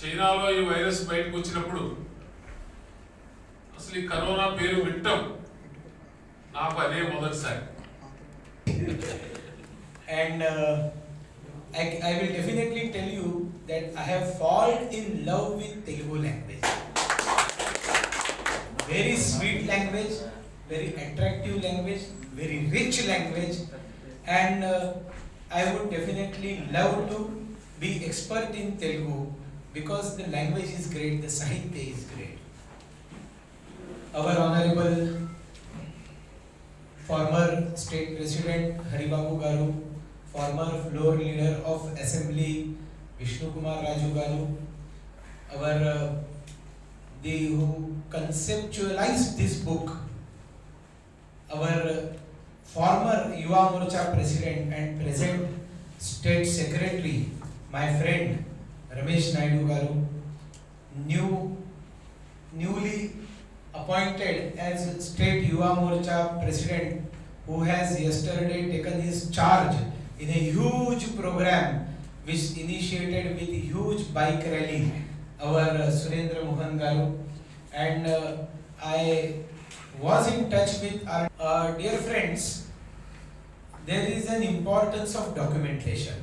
చైనాలో ఈ వైరస్ బయటకు వచ్చినప్పుడు అసలు ఈ కరోనా పేరు వింటాం నాకు అదే మొదటిసారి. And I will definitely tell you that I have fallen in love with Telugu language. Very sweet language, very attractive language, very rich language, and I would definitely love to be expert in Telugu because the language is great, the Sahitya is great. Our Honorable former State President Haribabu Garu, former floor leader of Assembly Vishnu Kumar Raju Garu, our they who conceptualized this book, our former Yuva Morcha President and present State Secretary, my friend Ramesh Naidu Garu, newly appointed as State Yuva Morcha President, who has yesterday taken his charge in a huge program which initiated with a huge bike rally, our Surendra Mohan Garu, and I was in touch with our dear friends. There is an importance of documentation.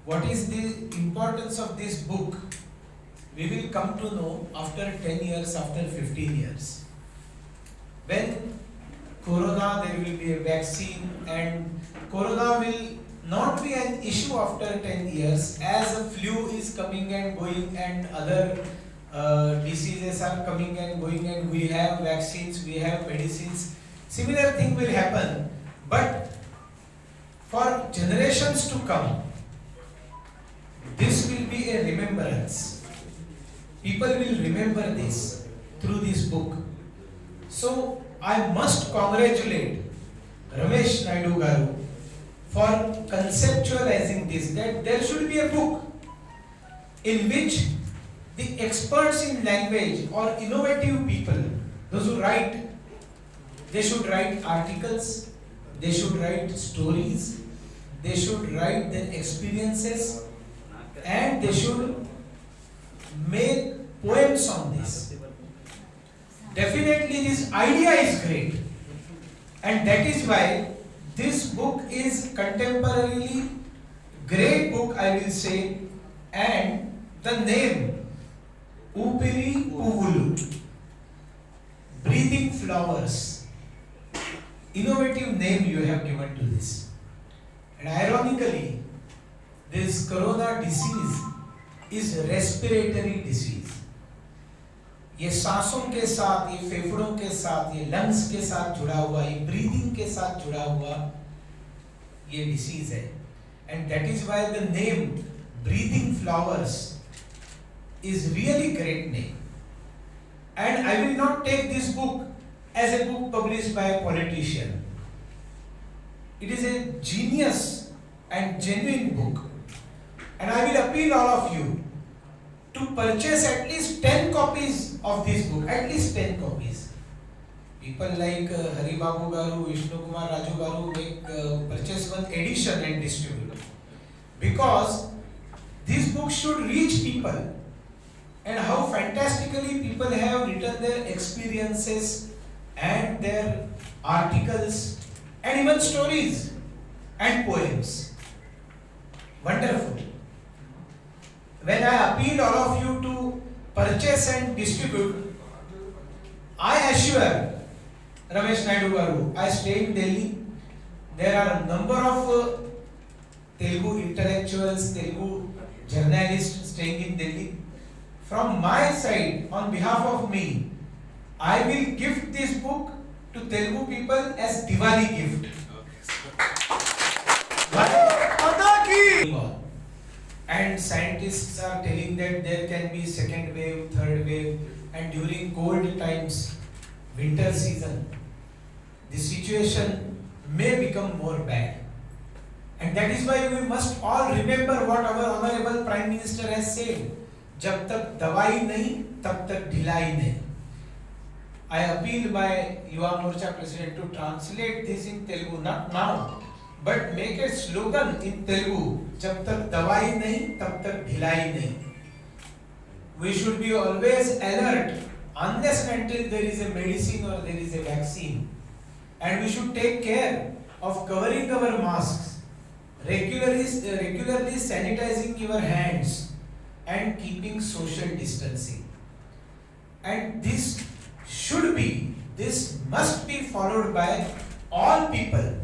What is the importance of this book? We will come to know after 10 years, after 15 years. When Corona, there will be a vaccine, and Corona will not be an issue after 10 years as a flu is coming and going and other diseases are coming and going, and we have vaccines, we have medicines. Similar thing will happen, but for generations to come, this will be a remembrance. People will remember this through this book. So I must congratulate Ramesh Naidu Garu for conceptualizing this, that there should be a book in which the experts in language or innovative people, those who write, they should write articles, they should write stories, they should write their experiences, and they should make poems on this. Definitely this idea is great, and that is why this book is contemporarily great book, I will say, and the name Upiri Puvulu, breathing flowers, innovative name you have given to this. And ironically, this corona disease is respiratory disease. ये सांसों के साथ, ये फेफड़ों के साथ, ये lungs के साथ जुड़ा हुआ, ये ब्रीदिंग के साथ जुड़ा हुआ ये डिसीज है. And that is why the name breathing flowers is really great name. And I will not take this book as a book published by a politician. It is a genius and genuine book. And I will appeal all of you to purchase at least 10 copies of this book, at least 10 copies. People like Haribabu Garu, Vishnu Kumar Raju Garu make purchase one edition and distribute. Because this book should reach people, and how fantastically people have written their experiences and their articles and even stories and poems. Wonderful. When I appeal all of you to purchase and distribute, I assure Ramesh Naidu Garu, I stay in Delhi. There are a number of Telugu intellectuals, Telugu journalists staying in Delhi. From my side, on behalf of me, I will gift this book to Telugu people as Diwali gift. And scientists are telling that there can be second wave, third wave, and during cold times, winter season, the situation may become more bad. And that is why we must all remember what our Honorable Prime Minister has said. जब तक दवाई नहीं तब तक ढिलाई नहीं. I appeal my Yuva Morcha president to translate this in Telugu, not now, but make a slogan in Telugu. जब तक दवाई नहीं तब तक ढिलाई नहीं. We should be always alert unless and until there is a medicine or there is a vaccine, and we should take care of covering our masks, regularly sanitizing your hands, and keeping social distancing. And this must be followed by all people